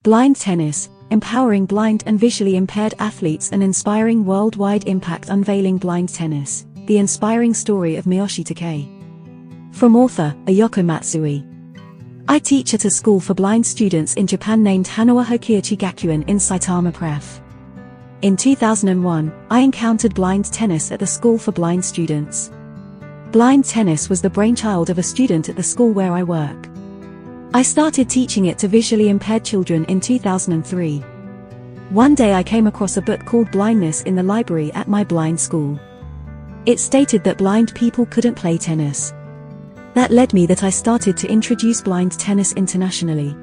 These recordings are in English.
Blind tennis, empowering blind and visually impaired athletes and inspiring worldwide impact. Unveiling blind tennis, the inspiring story of Miyoshi Takei. From author, Ayako Matsui. I teach at a school for blind students in Japan named Hanawa Hokiuchi Gakuen in Saitama Pref. In 2001, I encountered blind tennis at the school for blind students. Blind tennis was the brainchild of a student at the school where I work. I started teaching it to visually impaired children in 2003. One day I came across a book called Blindness in the library at my blind school. It stated that blind people couldn't play tennis. That led me that I started to introduce blind tennis internationally.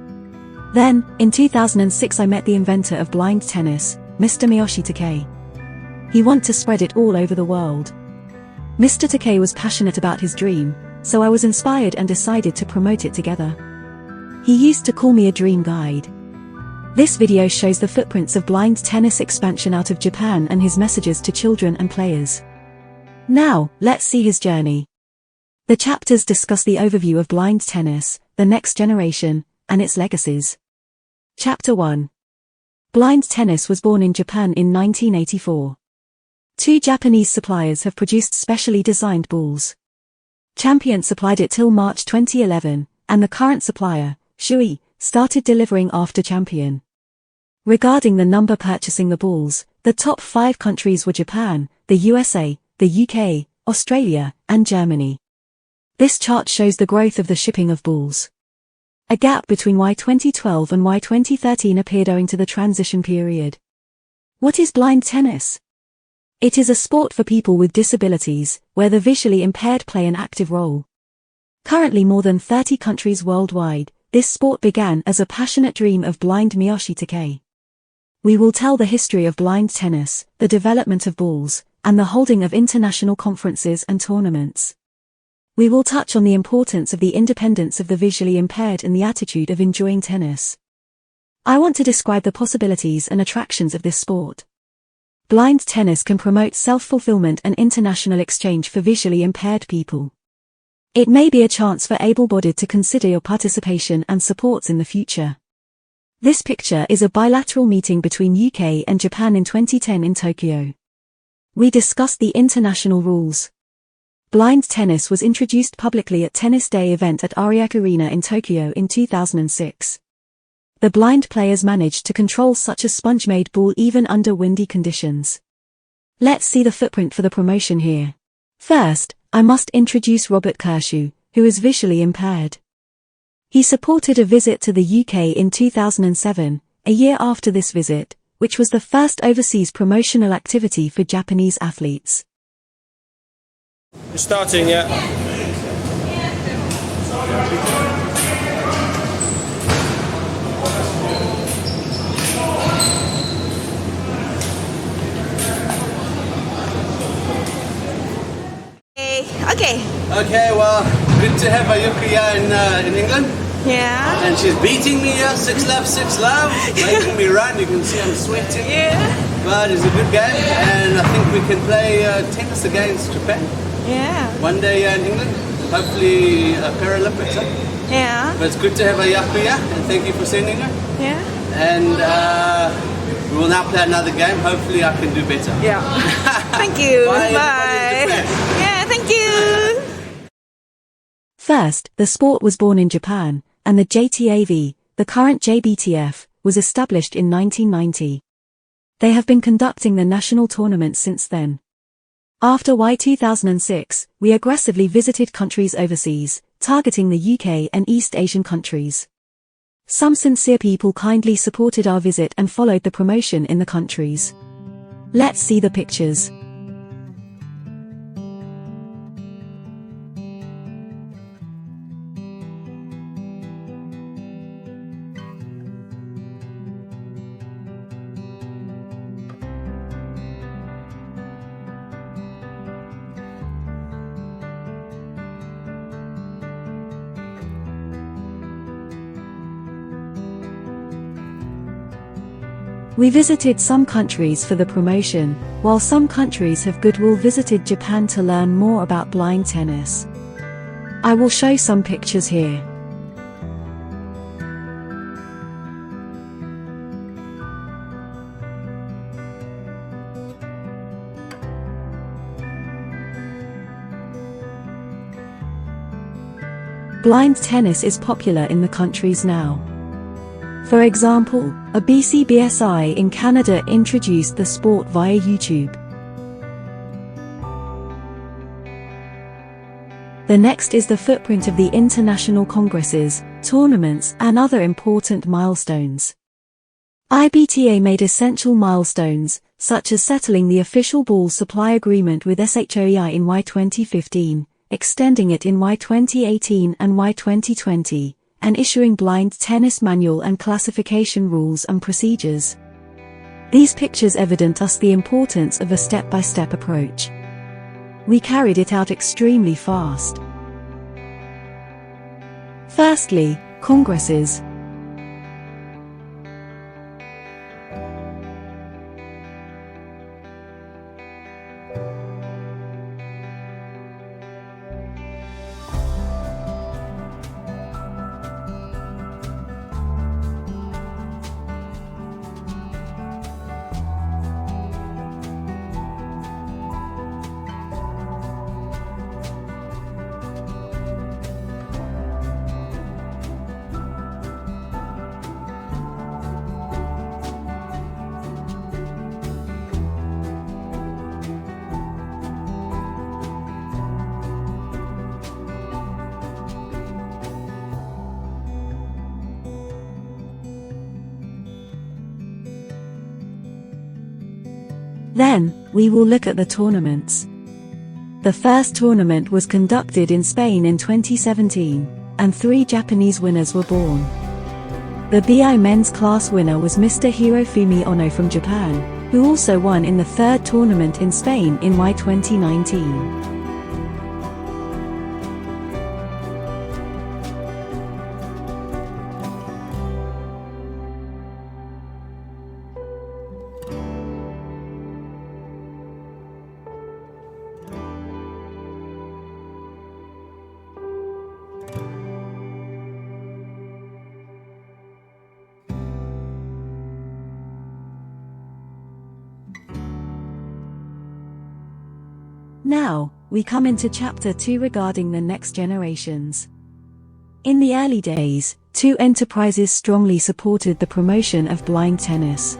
Then, in 2006 I met the inventor of blind tennis, Mr. Miyoshi Takei. He wanted to spread it all over the world. Mr. Takei was passionate about his dream, so I was inspired and decided to promote it together. He used to call me a dream guide. This video shows the footprints of blind tennis expansion out of Japan and his messages to children and players. Now, let's see his journey. The chapters discuss the overview of blind tennis, the next generation, and its legacies. Chapter 1. Blind tennis was born in Japan in 1984. Two Japanese suppliers have produced specially designed balls. Champion supplied it till March 2011, and the current supplier, Shui, started delivering after Champion. Regarding the number purchasing the balls, the top 5 countries were Japan, the USA, the UK, Australia, and Germany. This chart shows the growth of the shipping of balls. A gap between Y 2012 and Y 2013 appeared owing to the transition period. What is blind tennis? It is a sport for people with disabilities, where the visually impaired play an active role. Currently more than 30 countries worldwide, this sport began as a passionate dream of blind Miyoshi Takei. We will tell the history of blind tennis, the development of balls, and the holding of international conferences and tournaments. We will touch on the importance of the independence of the visually impaired and the attitude of enjoying tennis. I want to describe the possibilities and attractions of this sport. Blind tennis can promote self-fulfillment and international exchange for visually impaired people. It may be a chance for able-bodied to consider your participation and supports in the future. This picture is a bilateral meeting between UK and Japan in 2010 in Tokyo. We discussed the international rules. Blind tennis was introduced publicly at Tennis Day event at Ariake Arena in Tokyo in 2006. The blind players managed to control such a sponge-made ball even under windy conditions. Let's see the footprint for the promotion here. First, I must introduce Robert Kershaw, who is visually impaired. He supported a visit to the UK in 2007, a year after this visit, which was the first overseas promotional activity for Japanese athletes. We're starting, yeah. Okay, well, good to have Ayuko in England. Yeah. And she's beating me here, 6-love, making me run. You can see I'm sweating. Yeah. But it's a good game, and I think we can play tennis against Japan. Yeah. One day in England, hopefully Paralympics. Huh? Yeah. But it's good to have Ayako here, and thank you for sending her. Yeah. And we will now play another game. Hopefully I can do better. Yeah. Thank you. Bye. Bye. Yeah, thank you. First, the sport was born in Japan, and the JTAV, the current JBTF, was established in 1990. They have been conducting the national tournament since then. After Y 2006, we aggressively visited countries overseas, targeting the UK and East Asian countries. Some sincere people kindly supported our visit and followed the promotion in the countries. Let's see the pictures. We visited some countries for the promotion, while some countries have goodwill visited Japan to learn more about blind tennis. I will show some pictures here. blind tennis is popular in the countries now. For example, a BCBSI in Canada introduced the sport via YouTube. The next is the footprint of the international congresses, tournaments, and other important milestones. IBTA made essential milestones, such as settling the official ball supply agreement with SHOEI in Y 2015, extending it in Y 2018 and Y 2020, and issuing blind tennis manual and classification rules and procedures. These pictures evident us the importance of a step-by-step approach. We carried it out extremely fast. Firstly, congresses. Then, we will look at the tournaments. The first tournament was conducted in Spain in 2017, and 3 Japanese winners were born. The BI men's class winner was Mr. Hirofumi Ono from Japan, who also won in the 3rd tournament in Spain in Y 2019. Now, we come into Chapter 2 regarding the next generations. In the early days, 2 enterprises strongly supported the promotion of blind tennis.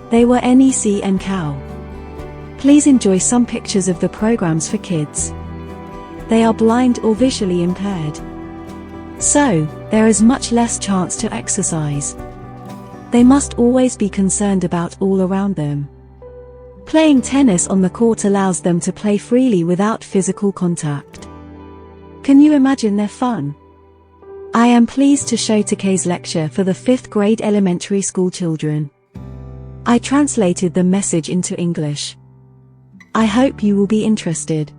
They were NEC and COW. Please enjoy some pictures of the programs for kids. They are blind or visually impaired. So, there is much less chance to exercise. They must always be concerned about all around them. Playing tennis on the court allows them to play freely without physical contact. Can you imagine their fun? I am pleased to show Takei's lecture for the 5th grade elementary school children. I translated the message into English. I hope you will be interested.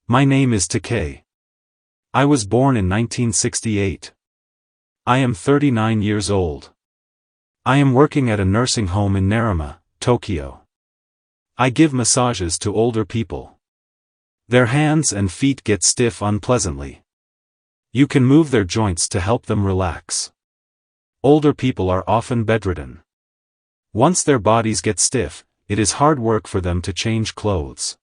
My name is Takei. I was born in 1968. I am 39 years old. I am working at a nursing home in Narama, Tokyo. I give massages to older people. Their hands and feet get stiff unpleasantly. You can move their joints to help them relax. Older people are often bedridden. Once their bodies get stiff, it is hard work for them to change clothes.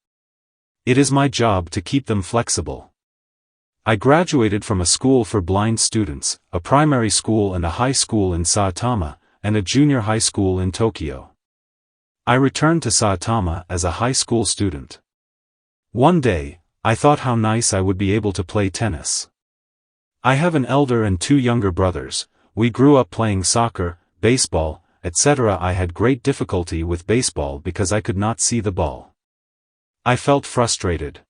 It is my job to keep them flexible. I graduated from a school for blind students, a primary school and a high school in Saitama, and a junior high school in Tokyo. I returned to Saitama as a high school student. One day, I thought how nice I would be able to play tennis. I have an elder and 2 younger brothers. We grew up playing soccer, baseball, etc. I had great difficulty with baseball because I could not see the ball. I felt frustrated.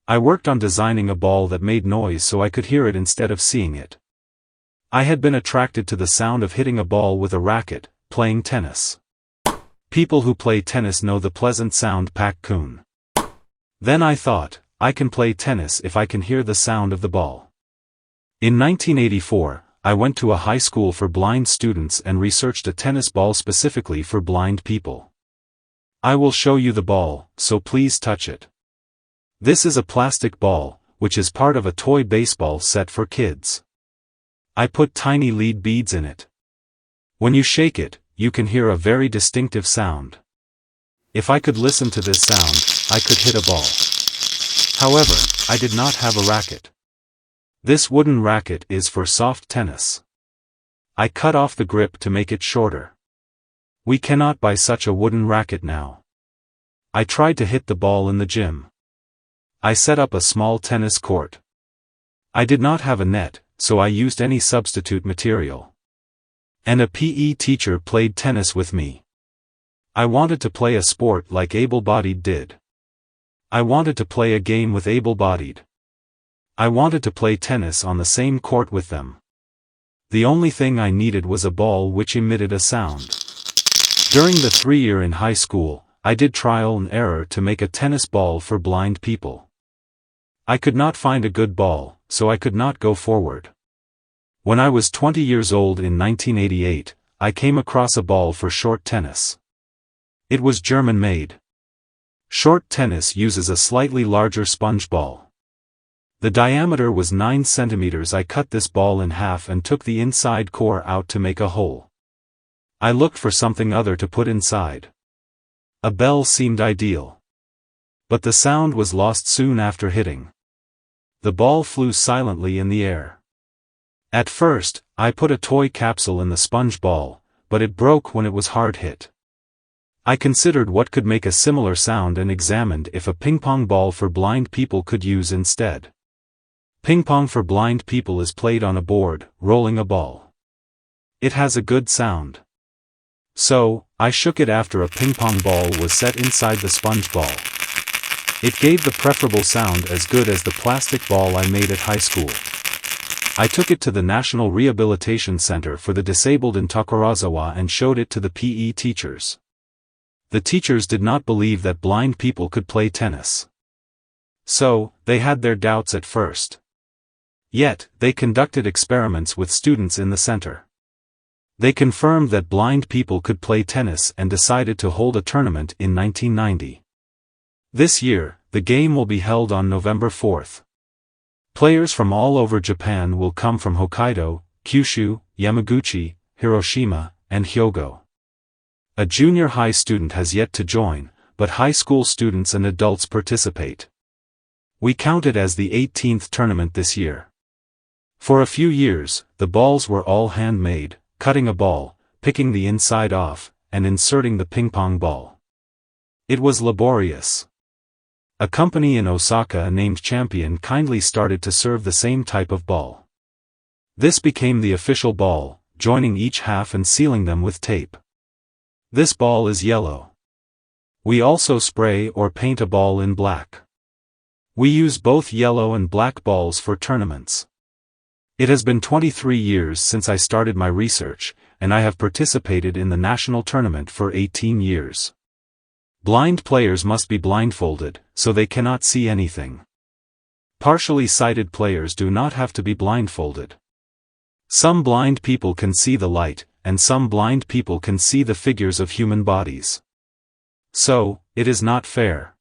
I worked on designing a ball that made noise so I could hear it instead of seeing it. I had been attracted to the sound of hitting a ball with a racket, playing tennis. People who play tennis know the pleasant sound pak-kun. Then I thought, I can play tennis if I can hear the sound of the ball. In 1984, I went to a high school for blind students and researched a tennis ball specifically for blind people. I will show you the ball, so please touch it. This is a plastic ball, which is part of a toy baseball set for kids. I put tiny lead beads in it. When you shake it, you can hear a very distinctive sound. If I could listen to this sound, I could hit a ball. However, I did not have a racket. This wooden racket is for soft tennis. I cut off the grip to make it shorter. We cannot buy such a wooden racket now. I tried to hit the ball in the gym. I set up a small tennis court. I did not have a net, so I used any substitute material. And a PE teacher played tennis with me. I wanted to play a sport like able-bodied did. I wanted to play a game with able-bodied. I wanted to play tennis on the same court with them. The only thing I needed was a ball which emitted a sound. During the 3-year in high school, I did trial and error to make a tennis ball for blind people. I could not find a good ball, so I could not go forward. When I was 20 years old in 1988, I came across a ball for short tennis. It was German-made. Short tennis uses a slightly larger sponge ball. The diameter was 9 centimeters. I cut this ball in half and took the inside core out to make a hole. I looked for something other to put inside. A bell seemed ideal. But the sound was lost soon after hitting. The ball flew silently in the air. At first, I put a toy capsule in the sponge ball, but it broke when it was hard hit. I considered what could make a similar sound and examined if a ping-pong ball for blind people could use instead. Ping-pong for blind people is played on a board, rolling a ball. It has a good sound. So, I shook it after a ping-pong ball was set inside the sponge ball. It gave the preferable sound as good as the plastic ball I made at high school. I took it to the National Rehabilitation Center for the Disabled in Tokorozawa and showed it to the PE teachers. The teachers did not believe that blind people could play tennis. So, they had their doubts at first. Yet, they conducted experiments with students in the center. They confirmed that blind people could play tennis and decided to hold a tournament in 1990. This year, the game will be held on November 4th. Players from all over Japan will come from Hokkaido, Kyushu, Yamaguchi, Hiroshima, and Hyogo. A junior high student has yet to join, but high school students and adults participate. We count it as the 18th tournament this year. For a few years, the balls were all handmade, cutting a ball, picking the inside off, and inserting the ping-pong ball. It was laborious. A company in Osaka named Champion kindly started to serve the same type of ball. This became the official ball, joining each half and sealing them with tape. This ball is yellow. We also spray or paint a ball in black. We use both yellow and black balls for tournaments. It has been 23 years since I started my research, and I have participated in the national tournament for 18 years. Blind players must be blindfolded, so they cannot see anything. Partially sighted players do not have to be blindfolded. Some blind people can see the light, and some blind people can see the figures of human bodies. So, it is not fair.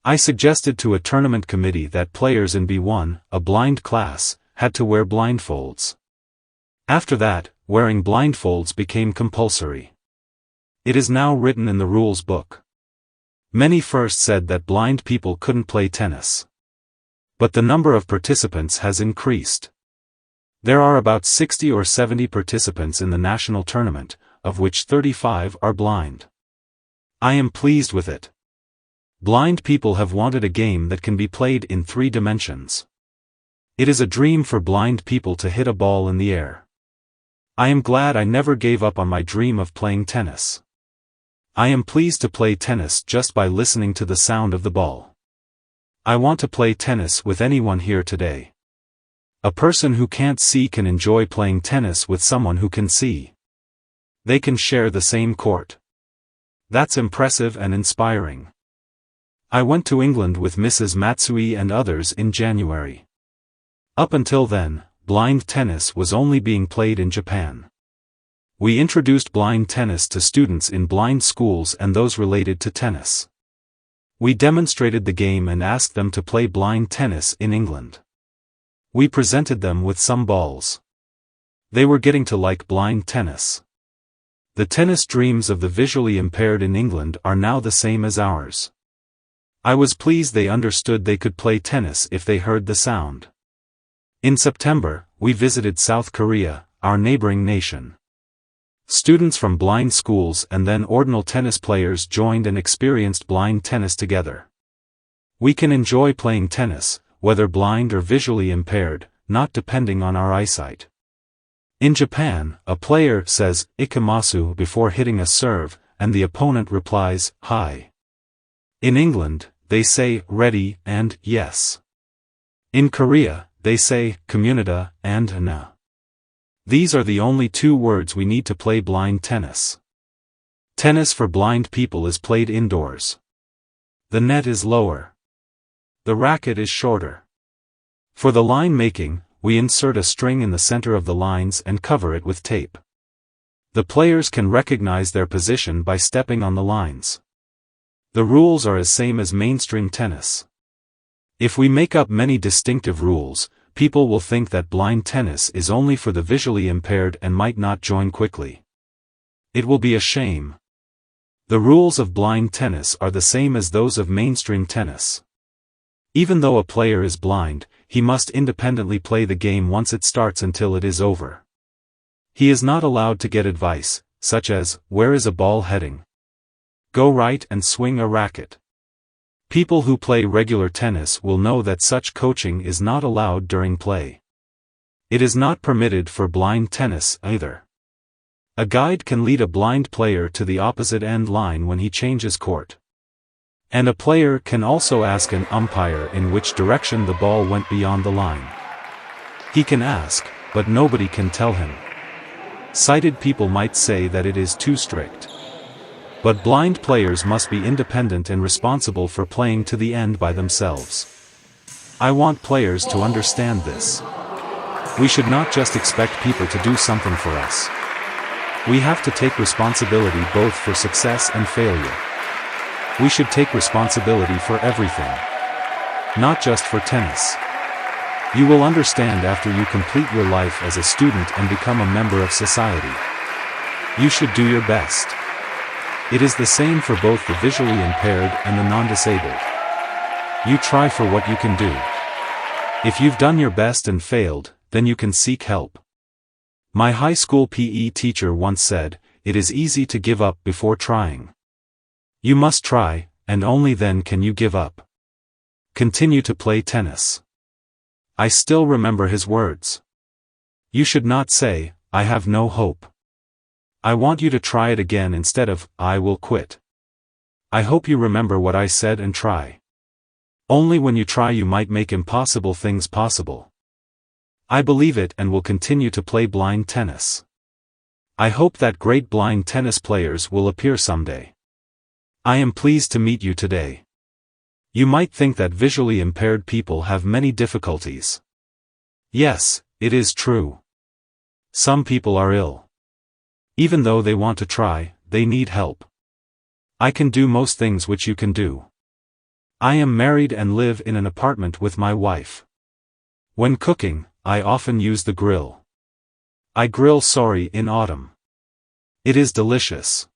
I suggested to a tournament committee that players in B1, a blind class, had to wear blindfolds. After that, wearing blindfolds became compulsory. It is now written in the rules book. Many first said that blind people couldn't play tennis. But the number of participants has increased. There are about 60 or 70 participants in the national tournament, of which 35 are blind. I am pleased with it. Blind people have wanted a game that can be played in 3 dimensions. It is a dream for blind people to hit a ball in the air. I am glad I never gave up on my dream of playing tennis. I am pleased to play tennis just by listening to the sound of the ball. I want to play tennis with anyone here today. A person who can't see can enjoy playing tennis with someone who can see. They can share the same court. That's impressive and inspiring. I went to England with Mrs. Matsui and others in January. Up until then, blind tennis was only being played in Japan. We introduced blind tennis to students in blind schools and those related to tennis. We demonstrated the game and asked them to play blind tennis in England. We presented them with some balls. They were getting to like blind tennis. The tennis dreams of the visually impaired in England are now the same as ours. I was pleased they understood they could play tennis if they heard the sound. In September, we visited South Korea, our neighboring nation. Students from blind schools and then ordinal tennis players joined and experienced blind tennis together. We can enjoy playing tennis, whether blind or visually impaired, not depending on our eyesight. In Japan, a player says, "Ikemasu" before hitting a serve, and the opponent replies, "Hi." In England, they say, "Ready" and "Yes." In Korea, they say, "Komunida" and "Na." These are the only two words we need to play blind tennis. Tennis for blind people is played indoors. The net is lower. The racket is shorter. For the line making, we insert a string in the center of the lines and cover it with tape. The players can recognize their position by stepping on the lines. The rules are as same as mainstream tennis. If we make up many distinctive rules, people will think that blind tennis is only for the visually impaired and might not join quickly. It will be a shame. The rules of blind tennis are the same as those of mainstream tennis. Even though a player is blind, he must independently play the game once it starts until it is over. He is not allowed to get advice, such as, "Where is a ball heading? Go right and swing a racket." People who play regular tennis will know that such coaching is not allowed during play. It is not permitted for blind tennis either. A guide can lead a blind player to the opposite end line when he changes court. And a player can also ask an umpire in which direction the ball went beyond the line. He can ask, but nobody can tell him. Sighted people might say that it is too strict. But blind players must be independent and responsible for playing to the end by themselves. I want players to understand this. We should not just expect people to do something for us. We have to take responsibility both for success and failure. We should take responsibility for everything. Not just for tennis. You will understand after you complete your life as a student and become a member of society. You should do your best. It is the same for both the visually impaired and the non-disabled. You try for what you can do. If you've done your best and failed, then you can seek help. My high school PE teacher once said, "It is easy to give up before trying. You must try, and only then can you give up. Continue to play tennis." I still remember his words. You should not say, "I have no hope." I want you to try it again instead of, "I will quit." I hope you remember what I said and try. Only when you try you might make impossible things possible. I believe it and will continue to play blind tennis. I hope that great blind tennis players will appear someday. I am pleased to meet you today. You might think that visually impaired people have many difficulties. Yes, it is true. Some people are ill. Even though they want to try, they need help. I can do most things which you can do. I am married and live in an apartment with my wife. When cooking, I often use the grill. I grill sori in autumn. It is delicious.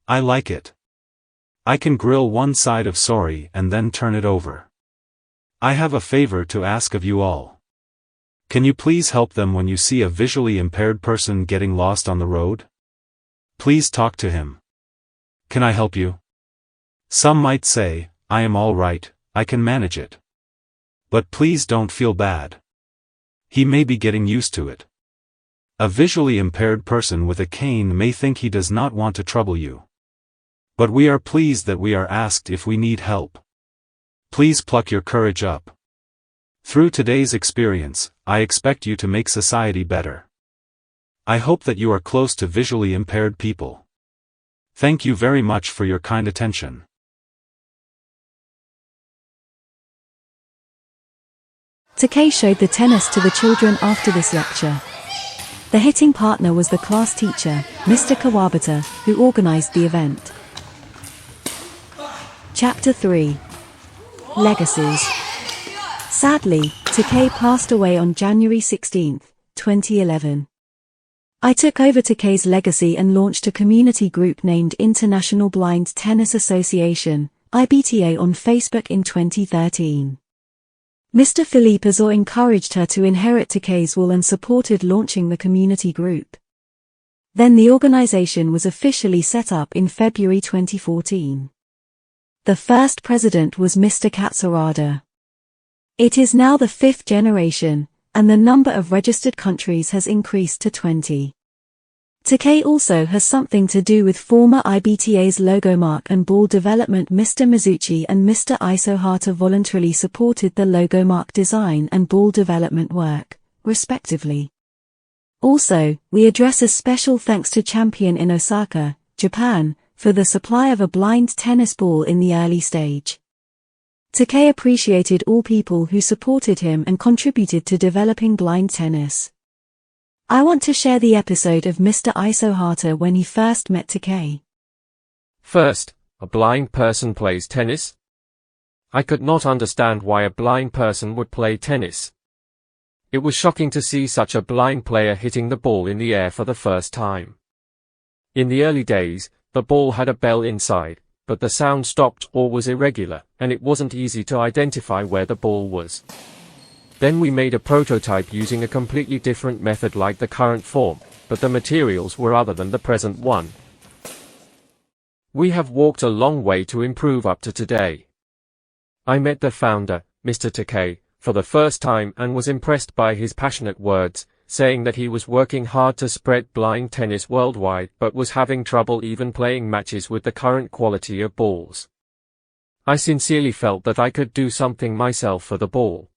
I like it. I can grill one side of sori and then turn it over. I have a favor to ask of you all. Can you please help them when you see a visually impaired person getting lost on the road? Please talk to him. Can I help you? Some might say, "I am all right, I can manage it." But please don't feel bad. He may be getting used to it. A visually impaired person with a cane may think he does not want to trouble you. But we are pleased that we are asked if we need help. Please pluck your courage up. Through today's experience, I expect you to make society better. I hope that you are close to visually impaired people. Thank you very much for your kind attention. Takei showed the tennis to the children after this lecture. The hitting partner was the class teacher, Mr. Kawabata, who organized the event. Chapter 3. Legacies. Sadly, Takei passed away on January 16, 2011. I took over Takei's legacy and launched a community group named International Blind Tennis Association, IBTA, on Facebook in 2013. Mr. Philippe Azor encouraged her to inherit Takei's will and supported launching the community group. Then the organization was officially set up in February 2014. The first president was Mr. Katsurada. It is now the 5th generation, and the number of registered countries has increased to 20. Takei also has something to do with former IBTA's logomark and ball development. Mr. Mizuchi and Mr. Isohata voluntarily supported the logomark design and ball development work, respectively. Also, we address a special thanks to Champion in Osaka, Japan, for the supply of a blind tennis ball in the early stage. Takei appreciated all people who supported him and contributed to developing blind tennis. I want to share the episode of Mr. Isohata when he first met Takei. First, a blind person plays tennis? I could not understand why a blind person would play tennis. It was shocking to see such a blind player hitting the ball in the air for the first time. In the early days, the ball had a bell inside, but the sound stopped or was irregular, and it wasn't easy to identify where the ball was. Then we made a prototype using a completely different method like the current form, but the materials were other than the present one. We have walked a long way to improve up to today. I met the founder, Mr. Takei, for the first time and was impressed by his passionate words, saying that he was working hard to spread blind tennis worldwide but was having trouble even playing matches with the current quality of balls. I sincerely felt that I could do something myself for the ball.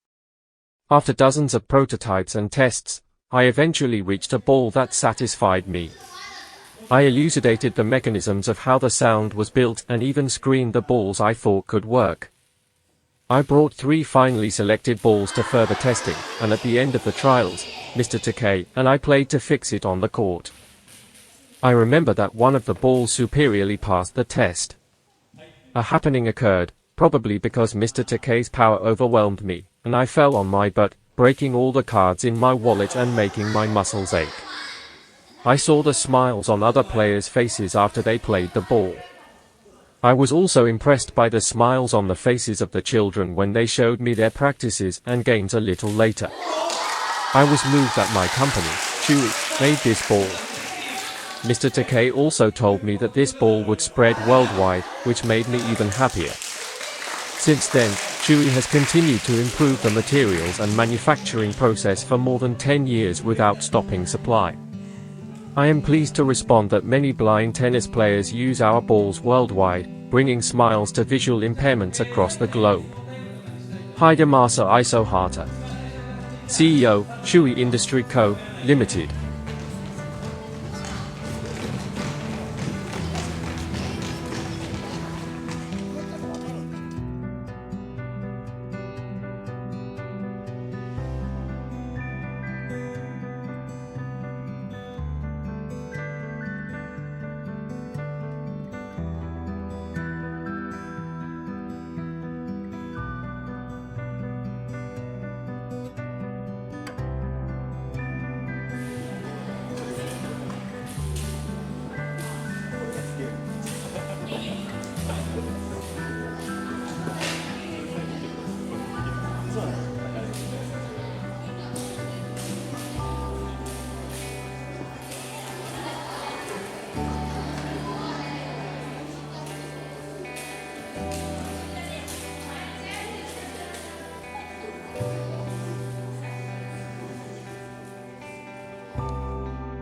After dozens of prototypes and tests, I eventually reached a ball that satisfied me. I elucidated the mechanisms of how the sound was built and even screened the balls I thought could work. I brought 3 finely selected balls to further testing, and at the end of the trials, Mr. Takei and I played to fix it on the court. I remember that one of the balls superiorly passed the test. A happening occurred, probably because Mr. Takei's power overwhelmed me, and I fell on my butt, breaking all the cards in my wallet and making my muscles ache. I saw the smiles on other players' faces after they played the ball. I was also impressed by the smiles on the faces of the children when they showed me their practices and games a little later. I was moved that my company, Chewy, made this ball. Mr. Takei also told me that this ball would spread worldwide, which made me even happier. Since then, Chewy has continued to improve the materials and manufacturing process for more than 10 years without stopping supply. I am pleased to respond that many blind tennis players use our balls worldwide, bringing smiles to visual impairments across the globe. Hidemasa Isohata, CEO, Chewy Industry Co., Limited.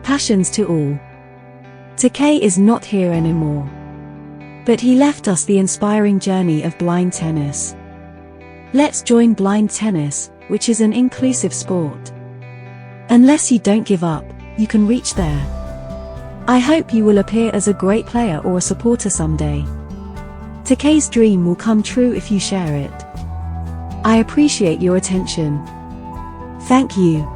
Passions to all. Takei is not here anymore. But he left us the inspiring journey of blind tennis. Let's join blind tennis, which is an inclusive sport. Unless you don't give up, you can reach there. I hope you will appear as a great player or a supporter someday. Takei's dream will come true if you share it. I appreciate your attention. Thank you.